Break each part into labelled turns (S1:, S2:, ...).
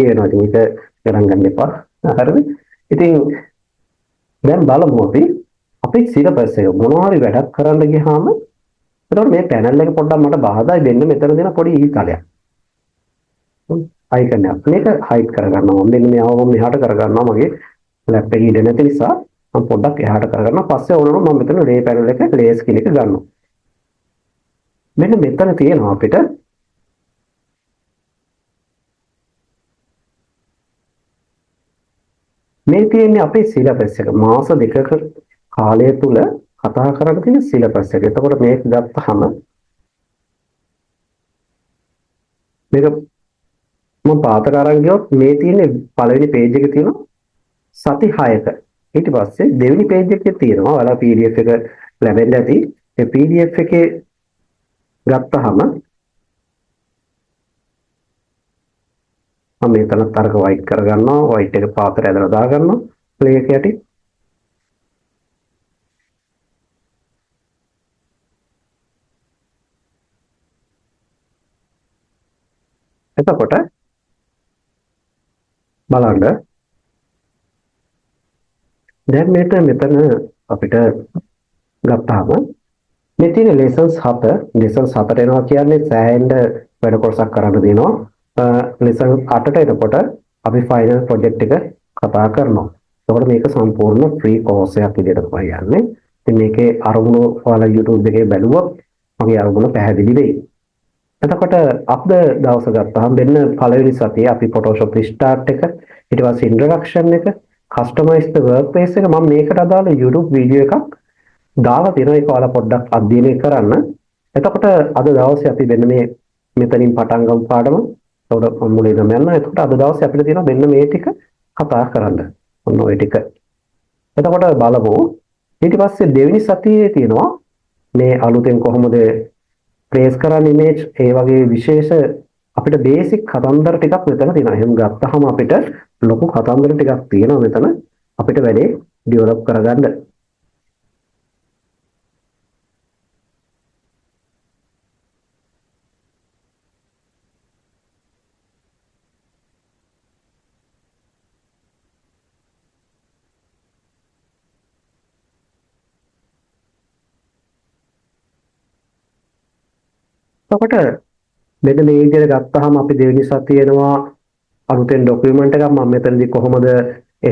S1: කියනවා. ඉතින් ඒක ගණන් ගන්න එපා. හරිද? ඉතින් දැන් බලමු අපි අපේ සිලබස් එක මොනවා හරි වැඩක් කරන්න ගියාම එතකොට මේ පැනල් එක පොඩ්ඩක් මට බාධායි වෙන්න මෙතන දෙන පොඩි ඊතලයක්. අයිකන් එක මේක හයිඩ් කරගන්නවා. මෙන්න මෙයාව මෙහාට කරගන්නවා මගේ ලැප් එකේ ඉඳ නැති නිසා මම පොඩ්ඩක් එහාට කරගන්නවා. පස්සේ ඕනනම් මම මෙතන ලේ පැනල් එක ලේස් කියන එක ගන්නවා. මෙන්න මෙතන තියෙනවා අපිට මේ තියෙන්නේ අපේ සිලබස් එක. මාස දෙකක කාලය තුල කතා කරන්න තියෙන සිලබස් එක. එතකොට මේක ගත්තාම මේක මම පාතට අරන් ගියොත් මේ තියෙන්නේ පළවෙනි පේජ් එකේ තියෙනවා සති 6ක. ඊට පස්සේ දෙවෙනි පේජ් එකේ තියෙනවා ඔයාලා PDF එක ලැබෙන්න ඇති. ඒ PDF එකේ ගත්තාම මම මෙතන තරක වයිට් කරගන්නවා. වයිට් එක පාතට ඇදලා දාගන්නවා ප්ලේ එක යටි. එතකොට බලන්න දැන් මෙතන අපිට ගත්තාම මේ තියෙන ලෙසන්ස් 7 ලෙසන්ස් 7ට එනවා කියන්නේ සෑහෙන්න වැඩ කොටසක් කරන්න දෙනවා. ලෙසන් 8ට එනකොට අපි ෆයිනල් ප්‍රොජෙක්ට් එක කතා කරනවා. එතකොට මේක සම්පූර්ණ ෆ්‍රී කෝස් එකක් විදිහට තමයි යන්නේ. ඉතින් මේකේ අරමුණු ඔයාලා YouTube එකේ බැලුවොත් මගේ අරමුණ පැහැදිලි වෙයි. එතකොට අපද දවස ගත්තාම වෙන පළවෙනි සතියේ අපි Photoshop restart එක ඊට පස්සේ introduction එක customize the workspace එක මම මේකට අදාළ YouTube වීඩියෝ එකක් දාලා තියෙනවා. ඒක ඔයාලා පොඩ්ඩක් අධ්‍යයනය කරන්න. එතකොට අද දවසේ අපි වෙන මේ මෙතනින් පටන් ගමු පාඩම. එතකොට මුලින්ම යන්න. එතකොට අද දවසේ අපිට තියෙනවා මෙන්න මේ ටික කතා කරන්න. ඔන්න ඔය ටික. එතකොට බලමු. ඊට පස්සේ දෙවෙනි සතියේ තියෙනවා මේ අලුතෙන් කොහොමද ප්ලේස් කරන්න ඉමේජ් ඒ වගේ විශේෂ අපිට බේසික් කතන්දර ටිකක් මෙතන තියෙනවා. එහෙනම් ගත්තාම අපිට ලොකු කතන්දර ටිකක් තියෙනවා මෙතන අපිට වැඩේ ඩෙවලොප් කරගන්න. එතකොට මෙන්න මේ විදිහට ගත්තාම අපි දෙවෙනි සතියේ එනවා අලුතෙන් ડોකියුමන්ට් එකක්. මම මෙතනදී කොහොමද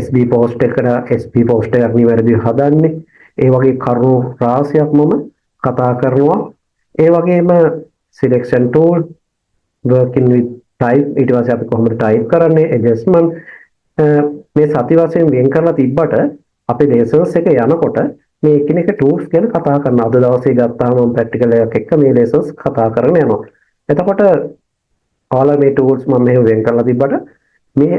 S1: SB post එකට SB post එකක් නිවැරදිව හදන්නේ ඒ වගේ කරුණු රාශියක් මම කතා කරනවා. ඒ වගේම selection tool working with type ඊට පස්සේ අපි කොහොමද type කරන්නේ adjustment මේ සති වශයෙන් වෙන් කරලා තිබ්බට අපේ lessons එක යනකොට මේ එකිනෙක tools ගැන කතා කරනවා. අද දවසේ ගත්තාම මම practical එකක් එක්ක මේ lessons කතා කරගෙන යනවා. එතකොට ඔයාලා මේ tools මම මෙහෙම වෙන් කරලා තිබ්බට මේ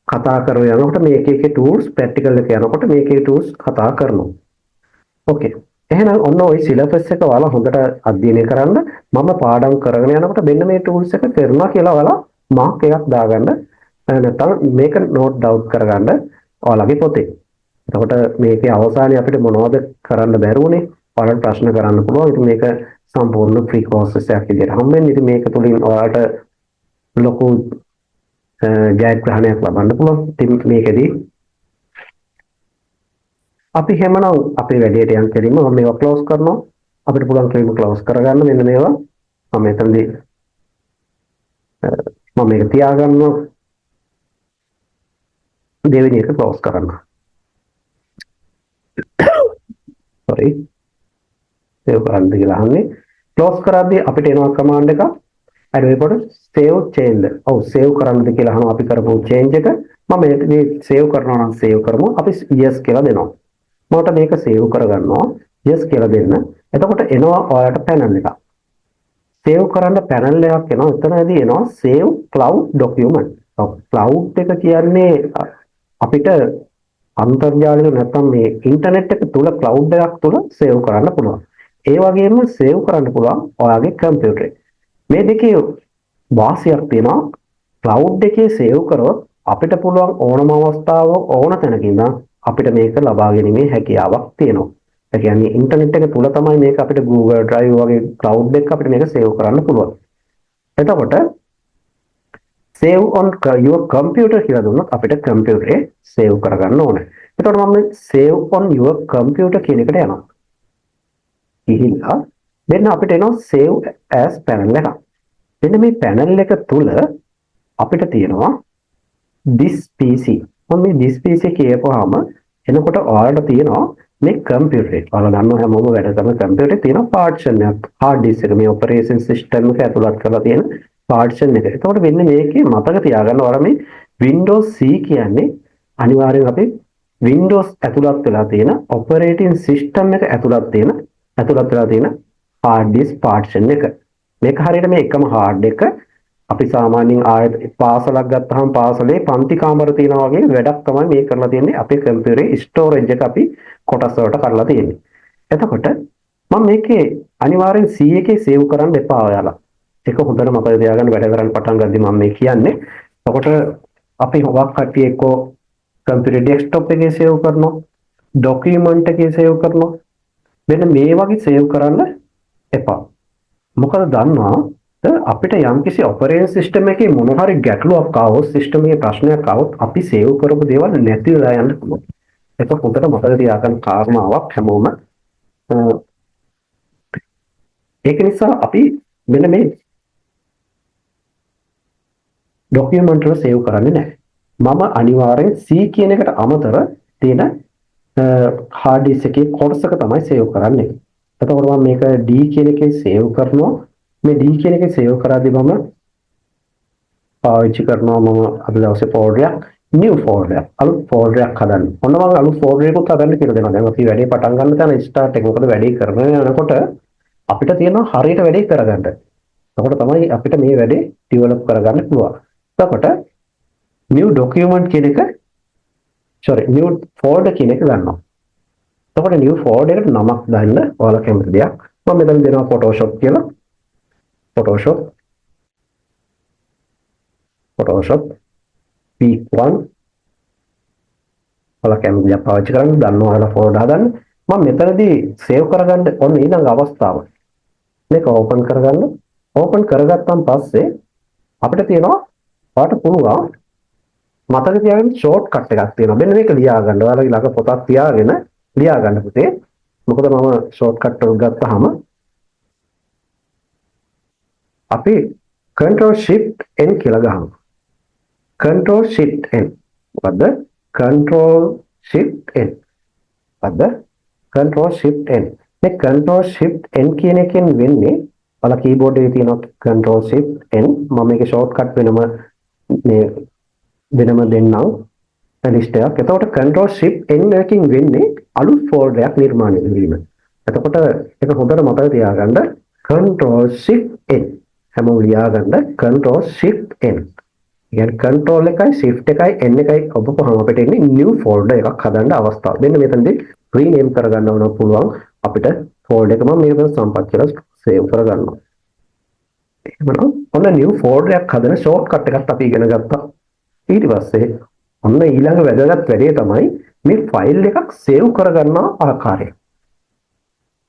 S1: කතා කරගෙන යනකොට මේ එක එක tools practical එක යනකොට මේ එක එක tools කතා කරනවා. ඕකේ. එහෙනම් ඔන්න ওই syllabus එක ඔයාලා හොඳට අධ්‍යයනය කරන්න. මම පාඩම් කරගෙන යනකොට මෙන්න මේ tools එක කරනවා කියලා ඔයාලා mark එකක් දාගන්න. නැත්නම් මේක note down කරගන්න ඔයාලගේ පොතේ. එතකොට මේකේ අවසානයේ අපිට මොනවද කරන්න බැරුණේ? ඔයාලට ප්‍රශ්න කරන්න පුළුවන්. ඉතින් මේක සම්පූර්ණ ෆ්‍රී කෝර්සස් එකක් විදිහට හම්බෙන්නේ. ඉතින් මේක තුලින් ඔයාලට ලොකු ජයග්‍රහණයක් ලබන්න පුළුවන්. ඉතින් මේකෙදී අපි හැමනම් අපේ වැඩේට යන් කෙලින්ම මම මේවා ක්ලෝස් කරනවා. අපිට පුළුවන් කෙලින්ම ක්ලෝස් කරගන්න මෙන්න මේවා. මම මෙතනදී මම මේක තියාගන්නවා. දෙවෙනි එක ක්ලෝස් කරන්න. sorry. සේව් කරන්න කියලා අහන්නේ. ක්ලෝස් කරද්දී අපිට එනවා කමාන්ඩ් එකක්. අර ඒකට save change. ඔව් save කරන්නද කියලා අහනවා අපි කරපු change එක. මම මේ save කරනවා නම් save කරමු. අපි yes කියලා දෙනවා. මට මේක save කරගන්නවා. yes කියලා දෙන්න. එතකොට එනවා ඔයාලට panel එකක්. save කරන්න panel එකක් එනවා. එතනදී එනවා save cloud document. cloud එක කියන්නේ අපිට අන්තර්ජාලය නැත්නම් මේ ඉන්ටර්නෙට් එක තුල cloud එකක් තුල save කරන්න පුළුවන්. ඒ වගේම save කරන්න පුළුවන් ඔයාගේ කම්පියුටරේ. මේ දෙකේ වාසියක් තියෙනවා. cloud එකේ save කරොත් අපිට පුළුවන් ඕනම අවස්ථාවක ඕන තැනක ඉඳන් අපිට මේක ලබා ගැනීමේ හැකියාවක් තියෙනවා. ඒ කියන්නේ ඉන්ටර්නෙට් එක තුල තමයි මේක අපිට Google Drive වගේ cloud එකක අපිට මේක save කරන්න පුළුවන්. එතකොට save on your computer කියලා දුන්නොත් අපිට කම්පියුටරේ save කරගන්න ඕනේ. එතකොට මම save on your computer කියන එකට යනවා. ගිහිල්ලා මෙන්න අපිට එනවා save as panel එකක්. මෙන්න මේ panel එක තුල අපිට තියෙනවා this PC. මම මේ this PC කියපුවාම එනකොට ඔයාලට තියෙනවා මේ කම්පියුටරේ. ඔයාලා දන්නවා හැමෝම වැඩ කරන කම්පියුටරේ තියෙන partition එකක්. hard disk එක මේ operation system එක ඇතුළත් කරලා තියෙන partition එක. එතකොට වෙන්නේ මේකේ මතක තියාගන්න ඔයාලා මේ Windows C කියන්නේ අනිවාර්යෙන් අපි Windows ඇතුළත් වෙලා තියෙන operating system එක ඇතුළත් වෙලා තියෙන hard disk partition එක. මේක හරියට මේ එකම hard එක අපි සාමාන්‍යයෙන් ආයත පාසලක් ගත්තාම පාසලේ පන්ති කාමර තියෙනවා වගේ වැඩක් තමයි මේ කරලා තියෙන්නේ අපේ කම්පියුටරේ ස්ටෝරේජ් එක අපි කොටස් වලට කරලා තියෙන්නේ. එතකොට මම මේකේ අනිවාර්යෙන් C එකේ සේව් කරන්න එපා ඔයාලා. ඒක හොඳට මතක තියාගන්න වැඩ කරන්න පටන් ගද්දි මම මේ කියන්නේ. එතකොට අපි හොගක් කට්ටිය එක්කෝ කම්පියුටර් ඩෙස්ක්ටොප් එකේ සේව් කරනවා, ડોකියුමන්ට් එකේ සේව් කරනවා. මෙන්න මේ වගේ සේව් කරන්න එපා. මොකද දන්නවා අපිට යම්කිසි ඔපරේටින් සිස්ටම් එකේ මොන හරි ගැටලුවක් ආවොත් සිස්ටම් එකේ ප්‍රශ්නයක් ආවොත් අපි සේව් කරපු දේවල් නැති වෙලා යන්න පුළුවන්. ඒක හොඳට මතක තියාගන්න කාරණාවක් හැමෝම. ඒක නිසා අපි මෙන්න මේ ડોකියුමන්ට් වල සේව් කරන්නේ නැහැ. මම අනිවාර්යෙන් C කියන එකට අමතර තියෙන hard disk එකේ කොටසක තමයි සේව් කරන්නේ. එතකොට මම මේක D කියන එකේ සේව් කරනවා. මේ D කියන එකේ සේව් කරද්දී මම පාවිච්චි කරනවා මම අද දවසේ ෆෝල්ඩර් එකක් new folder අලුත් folder එකක් හදන්න. ඔන්න මම අලුත් folder එකක් හදන්න කියලා දෙනවා. දැන් අපි වැඩේ පටන් ගන්න තැන start එක. මොකද වැඩේ කරගෙන යනකොට අපිට තියෙනවා හරියට වැඩේ කරගන්න. එතකොට තමයි අපිට මේ වැඩේ develop කරගන්න පුළුවන්. එතකොට new document කියන එක new folder කියන එක ගන්නවා. එතකොට new folder එකට නමක් දාන්න ඔයාලා කැමති දෙයක්. මම මෙතන දෙනවා Photoshop කියලා. Photoshop P1 ඔයාලා කැමති දෙයක් පාවිච්චි කරන්න දන්නවා ඔයාලා folder හදන්න. මම මෙතනදී save කරගන්න ඔන්න ඊළඟ අවස්ථාව. මේක open කරගන්න. open කරගත්තාන් පස්සේ අපිට තියෙනවා ඔයාලට පුළුවන් මතක තියාගන්න shortcut එකක් තියෙනවා. මෙන්න මේක ලියා ගන්න. ඔයාලගේ ළඟ පොතක් තියාගෙන ලියා ගන්න පුතේ. මොකද මම shortcut එක ගත්තාම අපි Control Shift N කියලා ගහනවා. Control Shift N. මොකද්ද? Control Shift N. මොකද්ද? Control Shift N. මේ Control Shift N කියන එකෙන් වෙන්නේ ඔයාලා keyboard එකේ තියෙන Control Shift N මම මේකේ shortcut වෙනම දෙන්නම් list එකක්. එතකොට Control Shift N එකකින් වෙන්නේ අලුත් folder එකක් නිර්මාණය කිරීම. එතකොට ඒක හොඳට මතක තියාගන්න Control Shift N හැමෝම ලියා ගන්න Control Shift N. කියන්නේ Control එකයි Shift එකයි N එකයි ඔබපුවාම අපිට එන්නේ new folder එකක් හදන්න අවස්ථාව. මෙන්න මෙතනදී rename කරගන්න ඕන පුළුවන් අපිට folder එක මම මේක සම්පත් කියලා save කරගන්නවා. එහෙනම් ඔන්න new folder එකක් හදන shortcut එකක් අපි ඉගෙන ගත්තා. ඊට පස්සේ ඔන්න ඊළඟ වැදගත් වැඩේ තමයි මේ ෆයිල් එකක් save කරගන්න ආකාරය.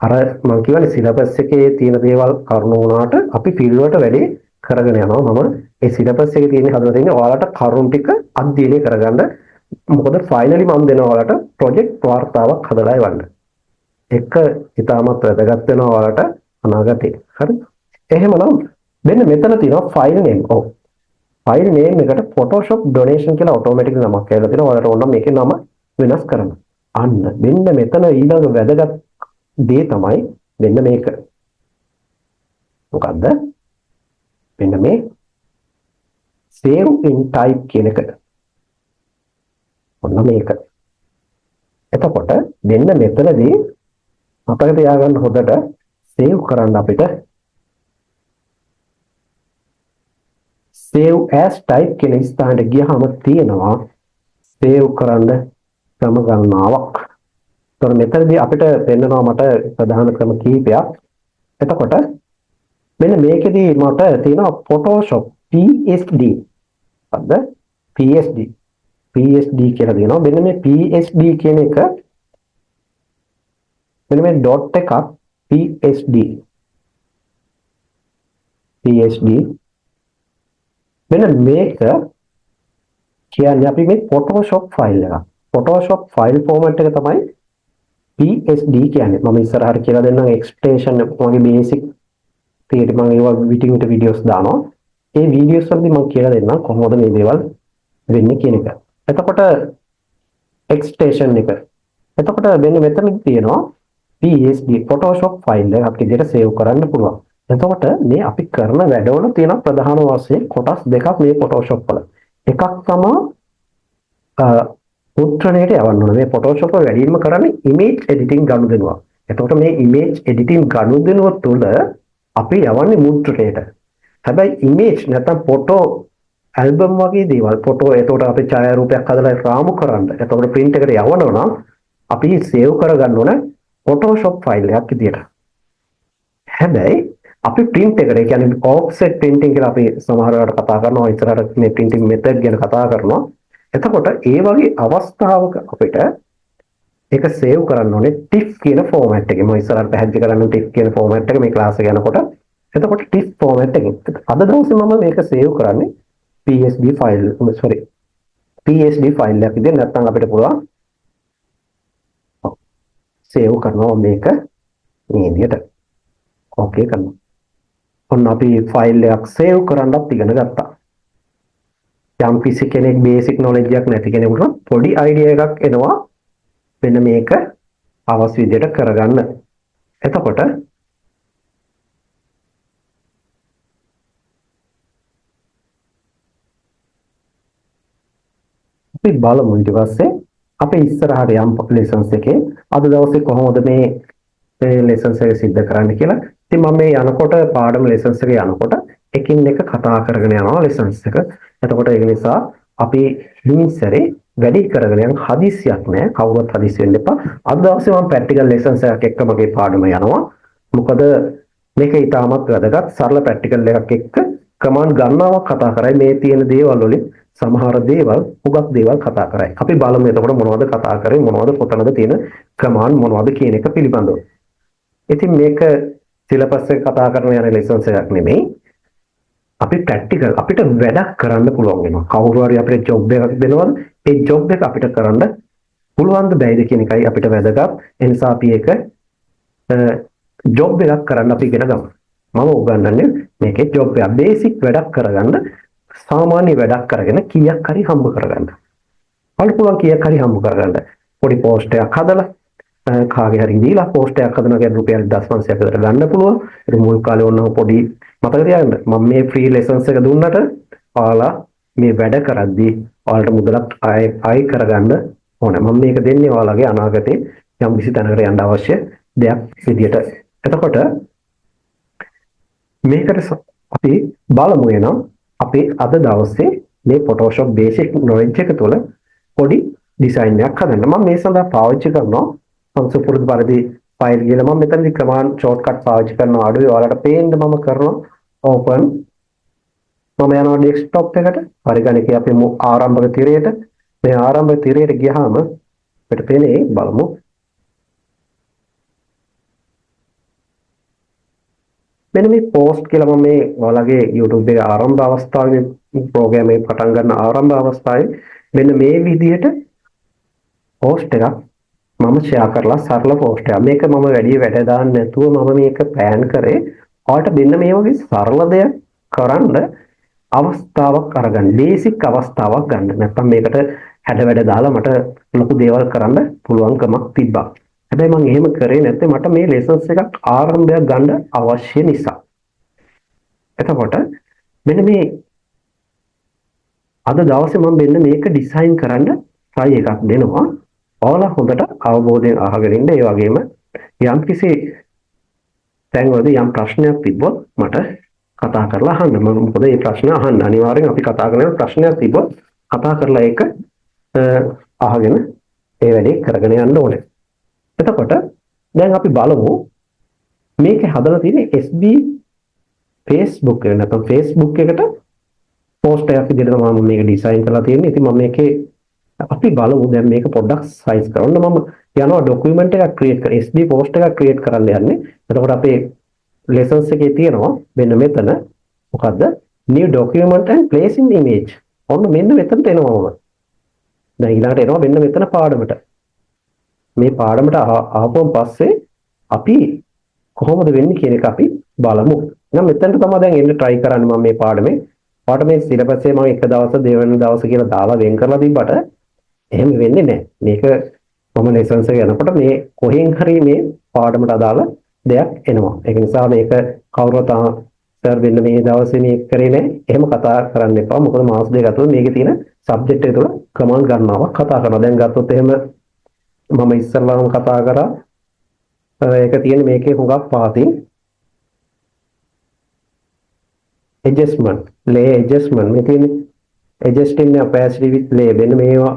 S1: අර මම කියවනේ සිලබස් එකේ තියෙන දේවල් කරුණු වුණාට අපි ෆිල් වලට වැඩි කරගෙන යනවා. මම ඒ සිලබස් එකේ තියෙන හදලා තියෙන්නේ ඔයාලට කරුණු ටික අධ්‍යයනය කරගන්න. මොකද ෆයිනලි මම දෙනවා ඔයාලට ප්‍රොජෙක්ට් වාර්තාවක් හදලා එවන්න. එක ඉතාමත් වැදගත් වෙනවා ඔයාලට අනාගතේ. හරි? එහෙමනම් මෙන්න මෙතන තියෙනවා ෆයිල් නේම්. ඔව්. ෆයිල් නේම් එකට Photoshop donation කියලා ඔටෝමැටික් නමක් කියලා තියෙනවා. ඔයාලට ඕන මේකේ නම වෙනස් කරන්න. අන්න මෙන්න මෙතන ඊළඟ වැදගත් දේ තමයි මෙන්න මේක. මොකද්ද? මෙන්න මේ save in type කියන එක. ඔන්න මේක. එතකොට මෙන්න මෙතනදී මතක තියාගන්න හොඳට save කරන්න අපිට save as type කියන ස්ථානට ගියහම තියෙනවා save කරන්න ක්‍රම ගණනාවක්. එතකොට මෙතනදී අපිට පෙන්නනවා මට ප්‍රධාන ක්‍රම කීපයක්. එතකොට මෙන්න මේකෙදී මට තියෙනවා Photoshop PSD. හරිද? PSD කියලා දෙනවා. මෙන්න මේ PSD කියන එක මෙන්න මේ dot එකක් PSD මෙන්න මේක කියන්නේ අපි මේ Photoshop ෆයිල් එක. Photoshop ෆයිල් ෆෝමැට් එක තමයි PSD කියන්නේ. මම ඉස්සරහට කියලා දෙන්නම් එක්ස්ටෙන්ෂන් මගේ බේසික් තියෙට මම ඒවා විටින් විට වීඩියෝස් දානවා. ඒ වීඩියෝස් වලදී මම කියලා දෙන්නම් කොහොමද මේ දේවල් වෙන්නේ කියන එක. එතකොට එක්ස්ටෙන්ෂන් එක. එතකොට මෙන්න මෙතන තියෙනවා PSD Photoshop ෆයිල් එක අපිට විදිහට සේව් කරන්න පුළුවන්. එතකොට මේ අපි කරන වැඩවල තියෙන ප්‍රධාන වශයෙන් කොටස් දෙකක් මේ Photoshop වල. එකක් තමයි මුද්‍රණයට යවන්න ඕනේ. මේ Photoshop එක වැඩිම කරන්නේ image editing ගනුදෙනුව. එතකොට මේ image editing ගනුදෙනුව තුළ අපි යවන්නේ මුද්‍රණයට. හැබැයි image නැත්නම් photo album වගේ දේවල් photo එතකොට අපි ඡායාරූපයක් හදලා රාමු කරන්න. එතකොට print එකට යවනවා නම් අපි save කරගන්න ඕනේ Photoshop ෆයිල් එකක් විදියට. හැබැයි අපි print එකට ඒ කියන්නේ offset printing කියලා අපි සමහර වෙලාවට කතා කරනවා ඉස්සරහට මේ printing method ගැන කතා කරනවා. එතකොට ඒ වගේ අවස්ථාවක අපිට ඒක save කරන්න ඕනේ TIFF කියන format එකේ. මම ඉස්සරහට පැහැදිලි කරන්න TIFF කියන format එක මේ class එක යනකොට. එතකොට TIFF format එකෙන් අද දවසේ මම මේක save කරන්නේ PSD ෆයිල් එකක් විදිහට නැත්නම් අපිට පුළුවන් save කරනවා මේක මේ විදිහට. ඕකේ කරනවා. ඔන්න අපි ෆයිල් එකක් save කරන්නත් ඉගෙන ගත්තා. යම් කිසි කෙනෙක් බේසික් knowledge එකක් නැති කෙනෙකුට පොඩි idea එකක් එනවා මෙන්න මේක අවශ්‍ය විදිහට කරගන්න. එතකොට අපි බලමු ඊට පස්සේ අපි ඉස්සරහට යම් lessons එකේ අද දවසේ කොහොමද මේ lessons එක සිද්ධ කරන්න කියලා. ඉතින් මම මේ යනකොට පාඩම lessons එක යනකොට එකින් එක කතා කරගෙන යනවා lessons එක. එතකොට ඒක නිසා අපි හිමින්සරේ වැඩි කරගෙන යන හදිස්සියක් නැහැ. කවුරුත් හදිස්සි වෙන්න එපා. අද දවසේ මම practical lessons එකක් එක්ක මගේ පාඩම යනවා. මොකද මේක ඊටමත් වැදගත් සරල practical එකක් එක්ක command ගණනාවක් කතා කරයි මේ තියෙන දේවල් වලින් සමහර දේවල් හුඟක් දේවල් කතා කරයි. අපි බලමු එතකොට මොනවද කතා කරේ මොනවද කොතනද තියෙන command මොනවද කියන එක පිළිබඳව. ඉතින් මේක සිලබස් එක කතා කරන යන lessons එකක් නෙමෙයි. අපි ප්‍රැක්ටිකල් අපිට වැඩක් කරන්න පුළුවන් වෙනවා. කවුරු හරි අපිට ජොබ් එකක් දෙනවද? ඒ ජොබ් එක අපිට කරන්න පුළුවන්ද බැයිද කියන එකයි අපිට වැදගත්. ඒ නිසා අපි ඒක ජොබ් එකක් කරන්න අපි ඉගෙන ගමු. මම උගන්වන්නේ මේකේ ජොබ් එක බේසික් වැඩක් කරගන්න සාමාන්‍ය වැඩක් කරගෙන කීයක් හරි හම්බ කරගන්න. අපිට පුළුවන් කීයක් හරි හම්බ කරගන්න. පොඩි පෝස්ට් එකක් හදලා කාගේ හරි දීලා පෝස්ට් එකක් හදනවා කියන්නේ රුපියල් 1500ක් විතර ගන්න පුළුවන්. ඒක මුල් කාලේ ඕනම පොඩි මතක තියාගන්න මම මේ ෆ්‍රී ලෙසන්ස් එක දුන්නට ඔයාලා මේ වැඩ කරද්දී ඔයාලට මුදලක් ආයි කරගන්න ඕනේ. මම මේක දෙන්නේ ඔයාලගේ අනාගතේ යම් කිසි තැනකට යන්න අවශ්‍ය දෙයක් විදියට. එතකොට මේකට අපි බලමු එනම් අපි අද දවසේ මේ Photoshop basic knowledge එක තුළ පොඩි ඩිසයින් එකක් හදන්න. මම මේ සඳහා පාවිච්චි කරනවා සංසුපුරුදු පරිදි ෆයිල් ගිහලා මම මෙතනදී command shortcut පාවිච්චි කරනවා. අඩුවේ ඔයාලට පේන්න මම කරනවා open මම යනවා desktop එකට. පරිගණකයේ අපි ආරම්භක තිරයට මේ ආරම්භක තිරයට ගියාම අපිට පේන්නේ බලමු මෙන්න මේ post කියලා මම මේ ඔයාලගේ YouTube එකේ ආරම්භ අවස්ථාවේ program එක පටන් ගන්න ආරම්භ අවස්ථාවේ මෙන්න මේ විදිහට post එකක් මම ෂෙයා කරලා සරල post එකක්. මේක මම වැඩි වැඩ දාන්න නැතුව මම මේක plan කරේ. ඔයාලට මෙන්න මේ වගේ සරල දෙයක් කරන්න අවස්ථාවක් අරගන්න. බේසික් අවස්ථාවක් ගන්න. නැත්නම් මේකට හැඩ වැඩ දාලා මට ලොකු දේවල් කරන්න පුළුවන්කමක් තිබ්බා. හැබැයි මම එහෙම කරේ නැත්නම් මට මේ lessons එකක් ආරම්භයක් ගන්න අවශ්‍ය නිසා. එතකොට මෙන්න මේ අද දවසේ මම මෙන්න මේක ඩිසයින් කරන්න try එකක් දෙනවා. ඔයාලා හොඳට අවබෝධයෙන් අහගෙන ඉන්න. ඒ වගේම යම්කිසි තැන්වලදී යම් ප්‍රශ්නයක් තිබ්බොත් මට කතා කරලා අහන්න. මම මොකද මේ ප්‍රශ්න අහන්න අනිවාර්යෙන් අපි කතා කරන ප්‍රශ්නයක් තිබ්බොත් කතා කරලා ඒක අහගෙන ඒ වැඩේ කරගෙන යන්න ඕනේ. එතකොට දැන් අපි බලමු මේකේ හදලා තියෙන SB Facebook එක නැත්නම් Facebook එකට post එකක් විදිහට මම මේක ඩිසයින් කරලා තියෙන්නේ. ඉතින් මම මේකේ අපි බලමු දැන් මේක පොඩ්ඩක් size කරන්න. මම යනවා document එකක් create කර SB post එකක් create කරන්න යන්නේ. එතකොට අපේ lessons එකේ තියෙනවා මෙන්න මෙතන මොකද්ද new document and place in image. ඔන්න මෙන්න මෙතනට එනවා මම. දැන් ඊළඟට එනවා මෙන්න මෙතන පාඩමට. මේ පාඩමට ආපුවම පස්සේ අපි කොහොමද වෙන්නේ කියන එක අපි බලමු. එහෙනම් මෙතනට තමයි දැන් එන්න try කරන්නේ මම මේ පාඩමේ. පාඩමේ සිලබස් එක මම එක දවස් දෙවෙනි දවස් කියලා දාලා වෙන් කරලා තිබ්බට එහෙම වෙන්නේ නැහැ. මේක මම ලෙසන්ස් එක යනකොට මේ කොහෙන් හරි මේ පාඩමට අදාළ දෙයක් එනවා. ඒක නිසා මේක කවුරුත් සර් වෙන්න මේ දවසේ මේක කරේ නැහැ. එහෙම කතා කරන්න එපා. මොකද මාස දෙක ඇතුළත මේකේ තියෙන සබ්ජෙක්ට් එක තුළ කමාන්ඩ් ගන්නවා කතා කරනවා. දැන් ගත්තොත් එහෙම මම ඉස්සරලාම කතා කරා ඒක තියෙන මේකේ හුඟක් පාතින් adjustment lay adjustment මේ තියෙන adjusting the opacity with lay වෙන මේවා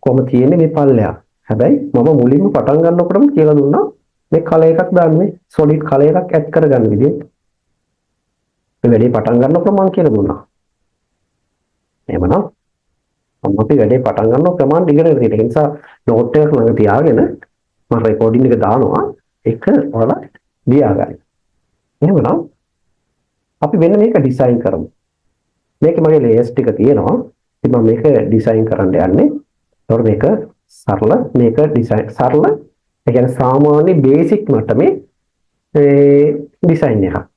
S1: කොහොම තියෙන්නේ මේ පල්ලෙහා. හැබැයි මම මුලින්ම පටන් ගන්නකොටම කියලා දුන්නා මේ කලර් එකක් දාන්නේ solid කලර් එකක් ඇඩ් කරගන්න විදිහ. මේ වැඩේ පටන් ගන්නකොට මම කියලා දුන්නා. එහෙමනම් අපි වැඩේ පටන් ගන්නකොට කමාන්ඩ් ඉගෙන ගන්න. ඒ නිසා නෝට් එකක් ළඟ තියාගෙන මම රෙකෝඩින් එක දානවා එක ඔයාලා ලියා ගන්න. එහෙමනම් අපි වෙන මේක ඩිසයින් කරමු. මේක මගේ ලේයර්ස් ටික තියෙනවා. ඉතින් මම මේක ඩිසයින් කරන්න යන්නේ. ඒතකොට මේක සරල මේක ඩිසයින් සරල ඒ කියන්නේ සාමාන්‍ය බේසික් මට්ටමේ ඩිසයින් එකක්.